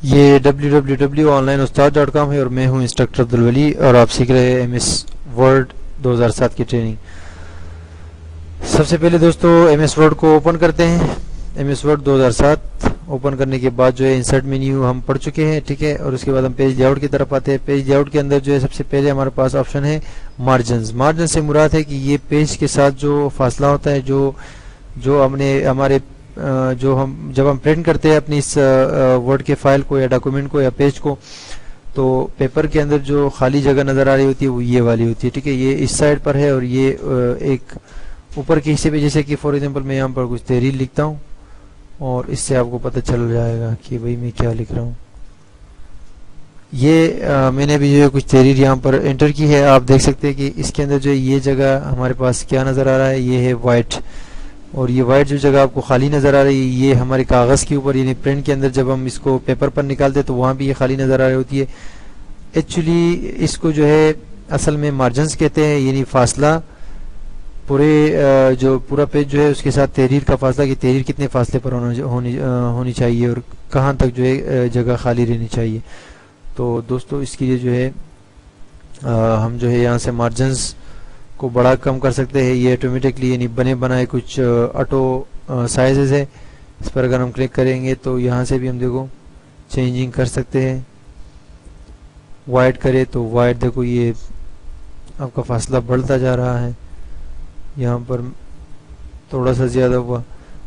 یہ www.onlineustad.com ہے اور میں ہوں انسٹرکٹر عبدالولی اور آپ سیکھ رہے ہیں ایم ایس ورڈ 2007 کی ٹریننگ۔ سب سے پہلے دوستو ایم ایس ورڈ کو اوپن کرتے ہیں۔ ایم ایس ورڈ 2007 اوپن کرنے کے بعد جو ہے انسرٹ مینیو ہم پڑھ چکے ہیں، ٹھیک ہے، اور اس کے بعد ہم پیج لے آؤٹ کی طرف آتے ہیں۔ پیج لے آؤٹ کے اندر جو ہے سب سے پہلے ہمارے پاس آپشن ہے مارجنز۔ مارجن سے مراد ہے کہ یہ پیج کے ساتھ جو فاصلہ ہوتا ہے جو ہم نے ہمارے جب ہم پرنٹ کرتے ہیں اپنی اس ورڈ کے فائل کو یا ڈاکومنٹ کو یا پیج کو، تو پیپر کے اندر جو خالی جگہ نظر آ رہی ہوتی ہے وہ یہ والی ہوتی ہے، ٹھیک ہے۔ یہ اس سائڈ پر ہے اور یہ ایک اوپر کے حصے پہ، جیسے کہ فار ایگزامپل میں یہاں پر کچھ تحریر لکھتا ہوں اور اس سے آپ کو پتہ چل جائے گا کہ بھئی میں کیا لکھ رہا ہوں۔ یہ میں نے بھی جو ہے کچھ تحریر یہاں پر انٹر کی ہے۔ آپ دیکھ سکتے ہیں کہ اس کے اندر جو ہے یہ جگہ ہمارے پاس کیا نظر آ رہا ہے، یہ ہے وائٹ، اور یہ وائٹ جو جگہ آپ کو خالی نظر آ رہی ہے یہ ہمارے کاغذ کے اوپر، یعنی پرنٹ کے اندر جب ہم اس کو پیپر پر نکالتے تو وہاں بھی یہ خالی نظر آ رہی ہوتی ہے۔ ایکچولی اس کو جو ہے اصل میں مارجنز کہتے ہیں، یعنی فاصلہ جو پورا پیج جو ہے اس کے ساتھ تحریر کا فاصلہ، کہ تحریر کتنے فاصلے پر ہونی چاہیے اور کہاں تک جو ہے جگہ خالی رہنی چاہیے۔ تو دوستو اس کے لیے جو ہے ہم جو ہے یہاں سے مارجنز کو بڑا کم کر سکتے ہیں، یہ آٹومیٹکلی یعنی بنے بنائے کچھ آٹو سائزز ہے، اس پر اگر ہم کلک کریں گے تو یہاں سے بھی ہم دیکھو چینجنگ کر سکتے ہیں۔ وائٹ کرے تو وائٹ دیکھو یہ آپ کا فاصلہ بڑھتا جا رہا ہے، یہاں پر تھوڑا سا زیادہ ہوا۔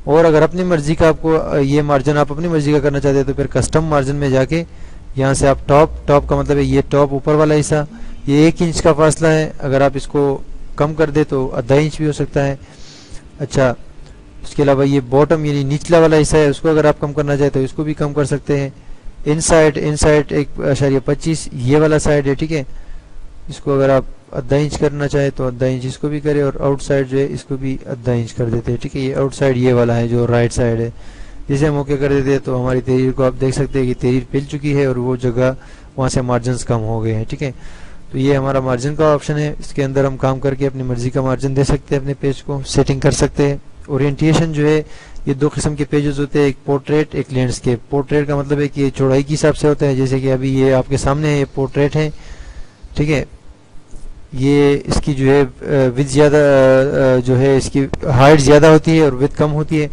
اور اگر اپنی مرضی کا آپ کو یہ مارجن آپ اپنی مرضی کا کرنا چاہتے ہیں تو پھر کسٹم مارجن میں جا کے یہاں سے آپ ٹاپ کا مطلب ہے یہ ٹاپ اوپر والا حصہ، یہ 1 انچ کا فاصلہ ہے، اگر آپ اس کو کم کر دے تو ½ انچ بھی ہو سکتا ہے۔ اچھا، اس کے علاوہ یہ باٹم یعنی نچلا والا حصہ ہے، اس کو اگر آپ کم کرنا چاہتے تو اس کو بھی کم کر سکتے ہیں۔ انسائڈ 1.25 یہ والا سائڈ ہے، ٹھیک ہے، اس کو اگر آپ ½ انچ کرنا چاہے تو ½ انچ اس کو بھی کرے، اور آؤٹ سائڈ جو ہے اس کو بھی ½ انچ کر دیتے ہیں، ٹھیک ہے۔ یہ آؤٹ سائڈ یہ والا ہے جو رائٹ سائڈ ہے، جسے ہم اوکے کر دیتے ہیں تو ہماری تحریر کو آپ دیکھ سکتے ہیں کہ تحریر پھیل چکی ہے اور وہ جگہ وہاں سے مارجنز کم ہو گئے ہیں، ٹھیک ہے۔ تو یہ ہمارا مارجن کا آپشن ہے، اس کے اندر ہم کام کر کے اپنی مرضی کا مارجن دے سکتے ہیں، اپنے پیج کو سیٹنگ کر سکتے ہیں۔ اورینٹیشن جو ہے یہ 2 قسم کے پیجز ہوتے ہیں، ایک پورٹریٹ ایک لینڈسکیپ۔ پورٹریٹ کا مطلب ہے کہ یہ چوڑائی کے حساب سے ہوتا ہے، جیسے کہ ابھی یہ آپ کے سامنے ہے، یہ پورٹریٹ ہے، ٹھیک ہے۔ یہ اس کی جو ہے وڈتھ زیادہ جو ہے اس کی ہائٹ زیادہ ہوتی ہے اور وڈتھ کم ہوتی ہے۔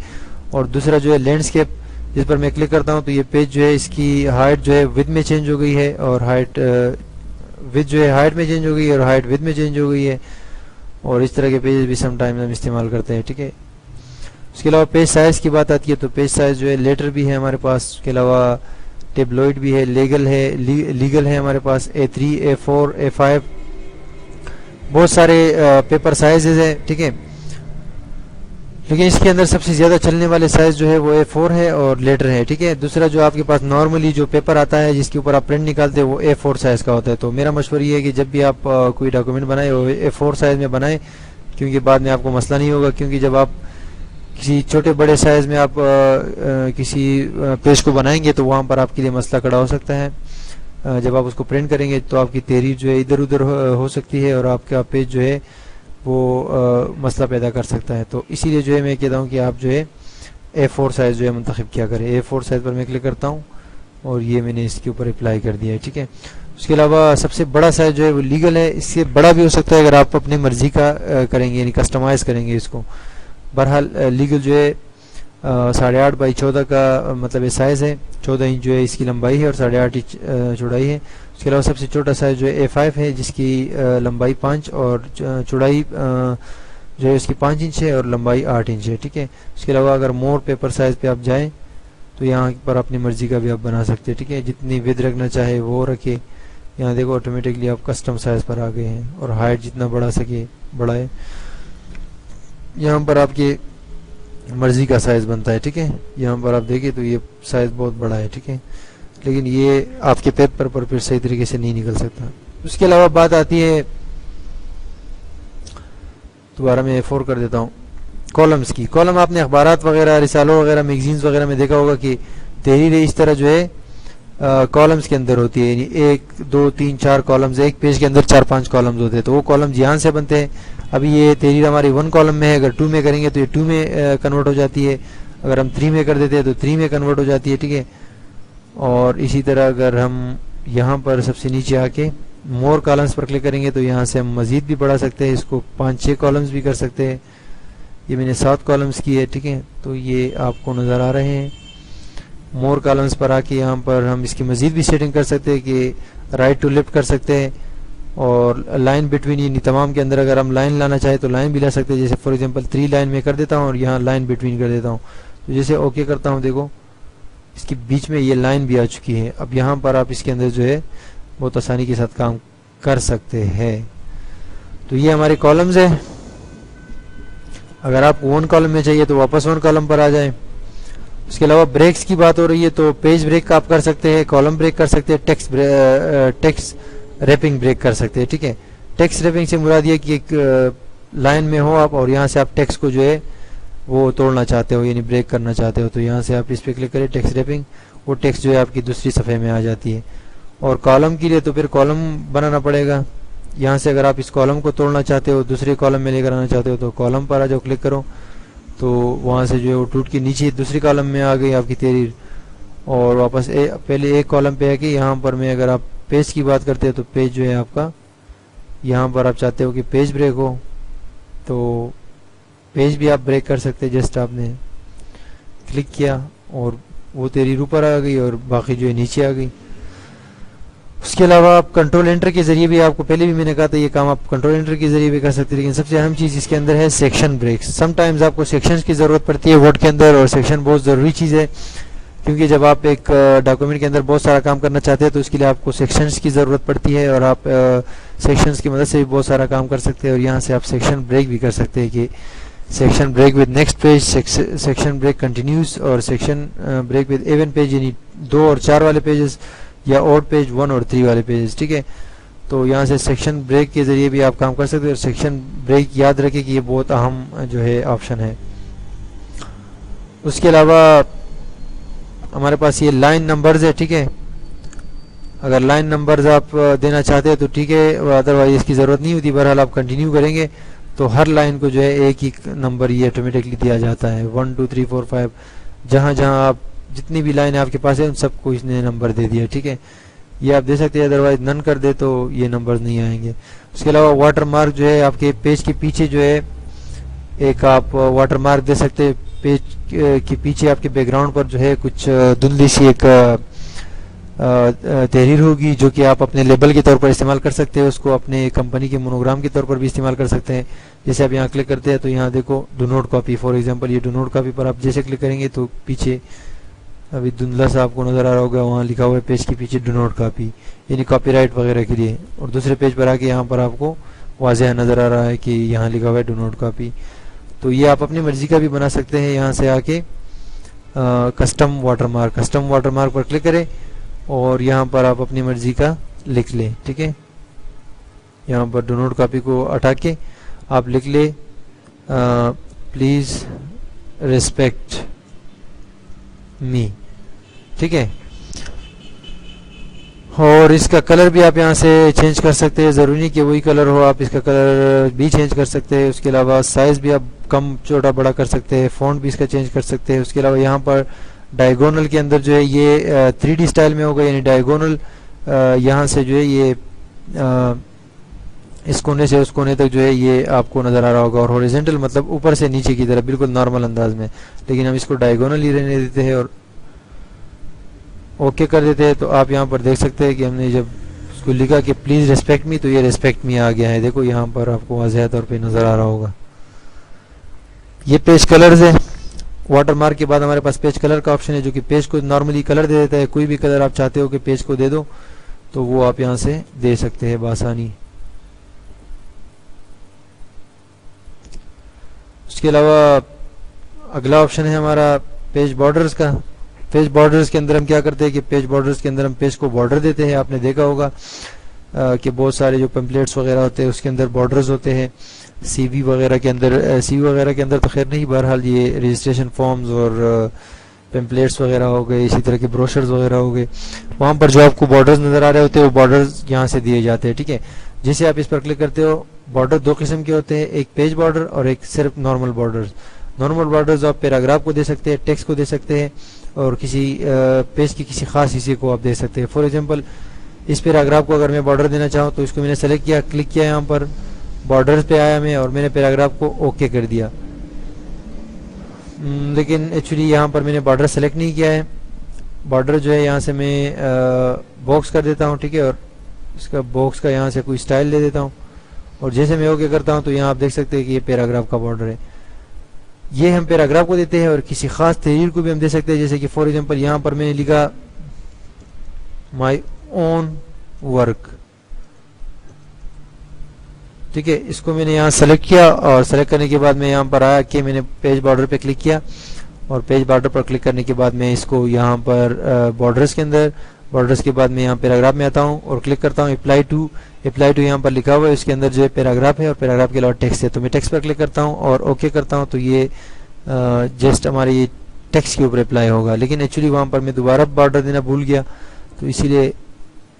اور دوسرا جو ہے لینڈسکیپ، جس پر میں کلک کرتا ہوں تو یہ پیج جو ہے اس کی ہائٹ جو ہے وڈتھ میں چینج ہو گئی ہے، اور وڈتھ جو ہے ہائٹ میں چینج ہو گئی ہے اور ہائٹ وڈتھ میں چینج ہو گئی ہے، اور اس طرح کے پیجز بھی سم ٹائم ہم استعمال کرتے ہیں، ٹھیک ہے۔ اس کے علاوہ پیج سائز کی بات آتی ہے تو پیج سائز جو ہے لیٹر بھی ہے ہمارے پاس، اس کے علاوہ ٹیبلوئڈ بھی ہے، لیگل ہے ہمارے پاس، A3 A4 A5 بہت سارے پیپر سائزز ہیں، ٹھیک ہے۔ لیکن اس کے اندر سب سے زیادہ چلنے والے سائز جو ہے وہ A4 ہے اور لیٹر ہے، ٹھیک ہے۔ دوسرا جو آپ کے پاس نارملی جو پیپر آتا ہے جس کے اوپر آپ پرنٹ نکالتے ہیں وہ A4 سائز کا ہوتا ہے۔ تو میرا مشورہ یہ ہے کہ جب بھی آپ کوئی ڈاکومنٹ بنائیں وہ A4 سائز میں بنائیں، کیونکہ بعد میں آپ کو مسئلہ نہیں ہوگا، کیونکہ جب آپ کسی چھوٹے بڑے سائز میں آپ کسی پیج کو بنائیں گے تو وہاں پر آپ کے لیے مسئلہ کھڑا ہو سکتا ہے۔ جب آپ اس کو پرنٹ کریں گے تو آپ کی تحریر جو ہے ادھر ادھر ہو سکتی ہے اور آپ کا پیج جو ہے وہ مسئلہ پیدا کر سکتا ہے۔ تو اسی لیے جو ہے میں کہتا ہوں کہ آپ جو ہے A4 سائز جو ہے منتخب کیا کریں۔ A4 سائز پر میں کلک کرتا ہوں اور یہ میں نے اس کے اوپر اپلائی کر دیا ہے، ٹھیک ہے۔ اس کے علاوہ سب سے بڑا سائز جو ہے وہ لیگل ہے، اس سے بڑا بھی ہو سکتا ہے اگر آپ اپنی مرضی کا کریں گے، یعنی کسٹمائز کریں گے اس کو۔ بہرحال لیگل جو ہے 8.5x14 کا مطلب یہ سائز ہے، 14 انچ جو ہے اس کی لمبائی ہے اور 8.5 انچ چوڑائی ہے۔ اس کے علاوہ سب سے چھوٹا سائز جو ہے A5 ہے، جس کی لمبائی 5 اور چوڑائی جو ہے اس کی 5 انچ ہے اور لمبائی 8 انچ ہے، ٹھیک ہے۔ اس کے علاوہ اگر مور پیپر سائز پہ آپ جائیں تو یہاں پر اپنی مرضی کا بھی آپ بنا سکتے ہیں، ٹھیک ہے۔ جتنی وڈتھ رکھنا چاہے وہ رکھے، یہاں دیکھو آٹومیٹکلی آپ کسٹم سائز پر آ گئے ہیں، اور ہائٹ جتنا بڑھا سکے بڑھائے، یہاں پر آپ کی مرضی کا سائز بنتا ہے، ٹھیک ہے۔ یہاں پر آپ دیکھیں تو یہ سائز بہت بڑا ہے، ٹھیک ہے، لیکن یہ آپ کے پیپر پر پھر صحیح طریقے سے نہیں نکل سکتا۔ اس کے علاوہ بات آتی ہے، دوبارہ میں A4 کر دیتا ہوں، کالمز کی۔ کالم آپ نے اخبارات وغیرہ، رسالوں وغیرہ، میگزینز وغیرہ میں دیکھا ہوگا کہ تحریریں اس طرح جو ہے کالمز کے اندر ہوتی ہے، یعنی 1 2 3 4 کالمز، ایک پیج کے اندر 4-5 کالمز ہوتے ہیں، تو وہ کالمز یہاں سے بنتے ہیں۔ ابھی یہ تحریر ہماری 1 کالم میں ہے، اگر 2 میں کریں گے تو یہ 2 میں کنورٹ ہو جاتی ہے، اگر ہم 3 میں کر دیتے ہیں تو 3 میں کنورٹ ہو جاتی ہے، ٹھیک ہے۔ اور اسی طرح اگر ہم یہاں پر سب سے نیچے آ کے مور کالمز پر کلک کریں گے تو یہاں سے ہم مزید بھی بڑھا سکتے ہیں، اس کو 5-6 کالمز بھی کر سکتے ہیں. یہ میں نے 7 کالمز کی ہے، ٹھیک ہے. تو یہ آپ کو نظر آ رہے ہیں. مور کالمز پر آ کے یہاں پر ہم اس کی مزید بھی سیٹنگ کر سکتے ہیں کہ رائٹ ٹو لیفٹ کر سکتے ہیں، اور لائن بٹوین یعنی تمام کے اندر اگر ہم لائن لانا چاہیں تو لائن بھی لا سکتے ہیں. جیسے فار ایگزامپل 3 لائن میں کر دیتا ہوں اور یہاں لائن بٹوین کر دیتا ہوں. تو جیسے اوکے کرتا ہوں، دیکھو اس کے بیچ میں یہ لائن بھی آ چکی ہے. اب یہاں پر آپ اس کے اندر جو ہے بہت آسانی کے ساتھ کام کر سکتے ہیں. تو یہ ہمارے کالمز ہیں. اگر آپ 1 کالم میں چاہیے تو واپس 1 کالم پر آ جائیں. اس کے علاوہ بریکس کی بات ہو رہی ہے تو پیج بریک آپ کر سکتے ہیں، کالم بریک کر سکتے ہیں، ٹیکسٹ ریپنگ بریک کر سکتے ہیں. ٹھیک ہے. ٹیکسٹ ریپنگ سے مراد یہ کہ ایک لائن میں ہو آپ اور یہاں سے آپ ٹیکسٹ کو جو ہے وہ توڑنا چاہتے ہو یعنی بریک کرنا چاہتے ہو، تو یہاں سے آپ اس پہ کلک کریں ٹیکسٹ ریپنگ، وہ ٹیکسٹ جو ہے آپ کی دوسری صفحے میں آ جاتی ہے. اور کالم کے لیے تو پھر کالم بنانا پڑے گا. یہاں سے اگر آپ اس کالم کو توڑنا چاہتے ہو دوسرے کالم میں لے کر آنا چاہتے ہو تو کالم پر آ جاؤ، کلک کرو تو وہاں سے جو ہے وہ ٹوٹ کے نیچے دوسری کالم میں آ گئی آپ کی تحریر. اور واپس پہلے ایک کالم پہ ہے کہ یہاں پر میں اگر آپ پیج کی بات کرتے ہو تو پیج جو ہے آپ کا یہاں پر آپ چاہتے ہو کہ پیج بریک ہو تو پیج بھی آپ بریک کر سکتے. جسٹ آپ نے کلک کیا اور وہ تحریر اوپر آ گئی اور باقی جو ہے نیچے آ گئی. اس کے علاوہ آپ کنٹرول انٹر کے ذریعے بھی، آپ کو پہلے بھی میں نے کہا تھا یہ کام آپ کنٹرول انٹر کے ذریعے بھی کر سکتے ہیں. لیکن سب سے اہم چیز اس کے اندر ہے سیکشن بریکس. سم ٹائمز آپ کو سیکشنز کی ضرورت پڑتی ہے ورڈ کے اندر، اور سیکشن بہت ضروری چیز ہے کیونکہ جب آپ ایک ڈاکومنٹ کے اندر بہت سارا کام کرنا چاہتے ہیں تو اس کے لیے آپ کو سیکشنز کی ضرورت پڑتی ہے، اور آپ سیکشنز کی مدد سے بھی بہت سارا کام کر سکتے ہیں. اور یہاں سے آپ سیکشن بریک بھی کر سکتے ہیں کہ section break with next page, section break continuous, اور section break with even page یعنی 2 اور 4 والے پیجز، یا اوڈ پیج 1 اور 3 والے پیجز. ٹھیک ہے. تو یہاں سے سیکشن بریک کے ذریعے بھی آپ کام کر سکتے ہیں. اور سیکشن بریک یاد رکھیں کہ یہ بہت اہم جو ہے آپشن ہے. اس کے علاوہ ہمارے پاس یہ لائن نمبرز ہے. ٹھیک ہے. اگر لائن نمبرز آپ دینا چاہتے ہیں تو ٹھیک ہے، ادروائز اس کی ضرورت نہیں ہوتی. بہرحال آپ کنٹینیو کریں گے تو ہر لائن کو جو ہے ایک ہی نمبر یہ آٹومیٹکلی دیا جاتا ہے 1 2 3 4 5. جہاں جہاں آپ جتنی بھی لائن آپ کے پاس ہے ان سب کو اس نے نمبر دے دیا. ٹھیک ہے. یہ آپ دے سکتے ہیں، ادروائز نن کر دے تو یہ نمبر نہیں آئیں گے. اس کے علاوہ واٹر مارک جو ہے آپ کے پیج کے پیچھے جو ہے ایک آپ واٹر مارک دے سکتے ہیں. پیج کے پیچھے آپ کے بیک گراؤنڈ پر جو ہے کچھ دھندلی سی ایک تحریر ہوگی جو کہ آپ اپنے لیبل کے طور پر استعمال کر سکتے ہیں. اس کو اپنے کمپنی کے مونوگرام کے طور پر بھی استعمال کر سکتے ہیں. جیسے آپ یہاں کلک کرتے ہیں تو یہاں دیکھو do not copy, for example یہ ڈو نوٹ کاپی پر آپ جیسے کلک کریں گے تو پیچھے ابھی دھندلا سا آپ کو نظر آ رہا ہوگا، وہاں لکھا ہوا ہے پیج کے پیچھے ڈو نوٹ کاپی یعنی کاپی رائٹ وغیرہ کے لیے. اور دوسرے پیج پر آ کے یہاں پر آپ کو واضح نظر آ رہا ہے کہ یہاں لکھا ہوا ہے ڈو نوٹ کاپی. تو یہ آپ اپنی مرضی کا بھی بنا سکتے ہیں. یہاں سے آ کے کسٹم واٹر مارک پر کلک کریں اور یہاں پر آپ اپنی مرضی کا لکھ لیں. ٹھیک ہے. یہاں پر ڈو نوٹ کاپی کو ہٹا کے آپ لکھ لیں پلیز ریسپیکٹ می. ٹھیک ہے. اور اس کا کلر بھی آپ یہاں سے چینج کر سکتے ہیں، ضروری نہیں کہ وہی کلر ہو، آپ اس کا کلر بھی چینج کر سکتے ہیں. اس کے علاوہ سائز بھی آپ کم چھوٹا بڑا کر سکتے ہیں، فونٹ بھی اس کا چینج کر سکتے ہیں. اس کے علاوہ یہاں پر ڈائیگونل کے اندر جو ہے یہ 3D سٹائل میں ہوگا یعنی ڈائیگونل یہاں سے جو ہے یہ اس کونے سے اس کونے تک جو ہے یہ آپ کو نظر آ رہا ہوگا. اور ہاریزونٹل مطلب اوپر سے نیچے کی طرف بالکل نارمل انداز میں، لیکن ہم اس کو ڈائیگونل ہی رہنے دیتے ہیں اور اوکے کر دیتے ہیں. تو آپ یہاں پر دیکھ سکتے ہیں کہ ہم نے جب اس کو لکھا کہ پلیز ریسپیکٹ می تو یہ ریسپیکٹ می آ گیا ہے. دیکھو یہاں پر آپ کو واضح طور پہ نظر آ رہا ہوگا. یہ پیج کلرز ہے. واٹر مارک کے بعد ہمارے پاس پیج کلر کا آپشن ہے جو کہ پیج کو نارملی کلر دے دیتا ہے. کوئی بھی کلر آپ چاہتے ہو کہ پیج کو دے دو تو وہ آپ یہاں سے دے سکتے ہیں بآسانی. اس کے علاوہ اگلا آپشن ہے ہمارا پیج بارڈرز کا. پیج بارڈرز کے اندر ہم کیا کرتے ہیں کہ پیج بارڈرز کے اندر ہم پیج کو بارڈر دیتے ہیں. آپ نے دیکھا ہوگا کہ بہت سارے جو پمپلیٹس وغیرہ ہوتے ہیں اس کے اندر بارڈرز ہوتے ہیں. سی وی وغیرہ کے اندر تو خیر نہیں، بہرحال یہ رجسٹریشن فارمز اور پمپلیٹس وغیرہ ہو گئے، اسی طرح کے بروشرز وغیرہ ہو گئے، وہاں پر جو آپ کو بارڈرز نظر آ رہے ہوتے ہیں وہ بارڈرز یہاں سے دیے جاتے ہیں. ٹھیک ہے. جیسے آپ اس پر کلک کرتے ہو بارڈر 2 قسم کے ہوتے ہیں، ایک پیج بارڈر اور ایک صرف نارمل بارڈرز. نارمل بارڈرز آپ پیراگراف کو دے سکتے ہیں، ٹیکسٹ کو دے سکتے ہیں، اور کسی پیج کی کسی خاص حصے کو آپ دے سکتے ہیں. فار ایگزامپل اس پیراگراف کو اگر میں بارڈر دینا چاہوں تو اس کو میں نے سلیکٹ کیا, کلک کیا, یہاں پر بارڈرز پہ آیا میں اور میں نے پیراگراف کو اوکے کر دیا. لیکن ایکچولی یہاں پر میں نے بارڈر سلیکٹ نہیں کیا ہے. بارڈر جو ہے یہاں سے میں باکس کر دیتا ہوں, ٹھیک ہے, اور اس کا باکس کا یہاں سے کوئی سٹائل دے دیتا ہوں اور جیسے میں اوکے کرتا ہوں تو یہاں آپ دیکھ سکتے ہیں کہ یہ پیراگراف کا بارڈر ہے. یہ ہم پیراگراف کو دیتے ہیں اور کسی خاص تحریر کو بھی ہم دے سکتے ہیں, جیسے کہ فار ایگزامپل یہاں پر میں نے لکھا مائی اون ورک, ٹھیک ہے. اس کو میں نے یہاں سلیکٹ کیا اور سلیکٹ کرنے کے بعد میں یہاں پر آیا کہ میں نے پیج بارڈر پہ کلک کیا اور پیج بارڈر پر کلک کرنے کے بعد میں اس کو یہاں پر بارڈرز کے اندر, بارڈرز کے بعد میں یہاں پیراگراف میں آتا ہوں اور کلک کرتا ہوں اپلائی ٹو یہاں پر لکھا ہوا ہے, اس کے اندر جو ہے پیراگراف ہے اور پیراگراف کے علاوہ ٹیکسٹ ہے, تو میں ٹیکسٹ پر کلک کرتا ہوں اور اوکے کرتا ہوں تو یہ جسٹ ہمارے یہ ٹیکسٹ کے اوپر اپلائی ہوگا. لیکن ایکچولی وہاں پر میں دوبارہ بارڈر دینا بھول گیا تو اسی لیے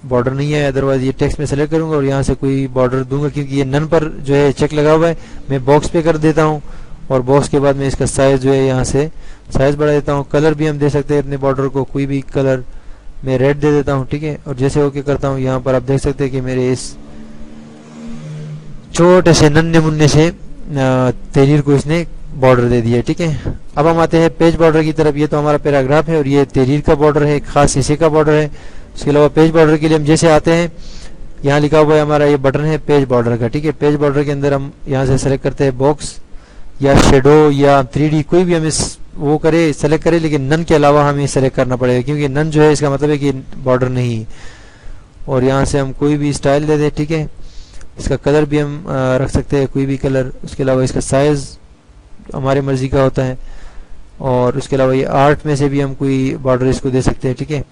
بارڈر نہیں ہے. ادروائز یہ ٹیکسٹ میں سلیکٹ کروں گا اور یہاں سے کوئی بارڈر دوں گا کیونکہ یہ نن پر جو ہے چیک لگا ہوا ہے. میں باکس پہ کر دیتا ہوں اور باکس کے بعد میں اس کا سائز جو ہے یہاں سے سائز بڑھا دیتا ہوں. کلر بھی ہم دے سکتے ہیں اپنے بارڈر کو, کوئی بھی کلر میں ریڈ دے دیتا ہوں, ٹھیک ہے. اور جیسے اوکے کرتا ہوں یہاں پر آپ دیکھ سکتے ہیں کہ میرے اس چھوٹے سے ننھے منھے سے تحریر کو اس نے بارڈر دے دیا, ٹھیک ہے. اب ہم آتے ہیں پیج بارڈر کی طرف. یہ تو ہمارا پیراگراف ہے اور یہ تحریر کا بارڈر ہے, ایک خاص حصے کا بارڈر ہے. اس کے علاوہ پیج بارڈر کے لیے ہم جیسے آتے ہیں یہاں لکھا ہوا ہے ہمارا یہ بٹن ہے پیج بارڈر کا, ٹھیک ہے. پیج بارڈر کے اندر ہم یہاں سے سلیکٹ کرتے ہیں باکس یا شیڈو یا 3D, کوئی بھی ہم وہ کرے سلیکٹ کرے, لیکن نن کے علاوہ ہمیں سلیکٹ کرنا پڑے گا کیونکہ نن جو ہے اس کا مطلب ہے کہ بارڈر نہیں. اور یہاں سے ہم کوئی بھی اسٹائل دے دیں, ٹھیک ہے. اس کا کلر بھی ہم رکھ سکتے ہیں, کوئی بھی کلر. اس کے علاوہ اس کا سائز ہمارے مرضی کا ہوتا ہے اور اس کے علاوہ یہ آرٹ میں سے بھی ہم کوئی بارڈر اس کو دے سکتے ہیں, ٹھیک ہے.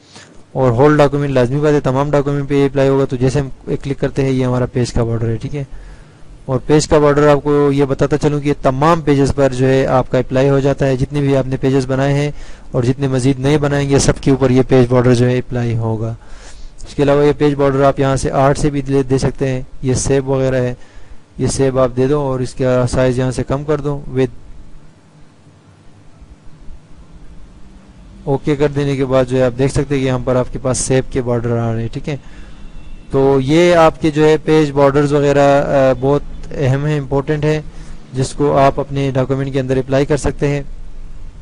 اور ہول ڈاکومنٹ لازمی بات ہے, تمام ڈاکومنٹ پہ یہ اپلائی ہوگا. تو جیسے ہم کلک کرتے ہیں یہ ہمارا پیج کا بارڈر ہے, ٹھیک ہے. اور پیج کا بارڈر آپ کو یہ بتاتا چلوں کہ تمام پیجز پر جو ہے آپ کا اپلائی ہو جاتا ہے. جتنے بھی آپ نے پیجز بنائے ہیں اور جتنے مزید نئے بنائیں گے سب کے اوپر یہ پیج بارڈر جو ہے اپلائی ہوگا. اس کے علاوہ یہ پیج بارڈر آپ یہاں سے آرٹ سے بھی دے سکتے ہیں. یہ سیب وغیرہ ہے, یہ سیب آپ دے دو اور اس کا سائز یہاں سے کم کر دو. ود اوکے کر دینے کے بعد جو ہے آپ دیکھ سکتے ہیں کہ یہاں پر آپ کے پاس سیب کے بارڈر آ رہے ہیں, ٹھیک ہے. تو یہ آپ کے جو ہے پیج بارڈرز وغیرہ بہت اہم ہے, امپورٹنٹ ہے, جس کو آپ اپنے ڈاکومنٹ کے اندر اپلائی کر سکتے ہیں.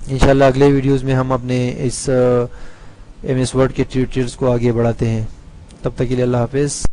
انشاءاللہ اگلے ویڈیوز میں ہم اپنے اس ایم ایس ورڈ کے ٹیوٹوریلز کو آگے بڑھاتے ہیں. تب تک کے لیے اللہ حافظ.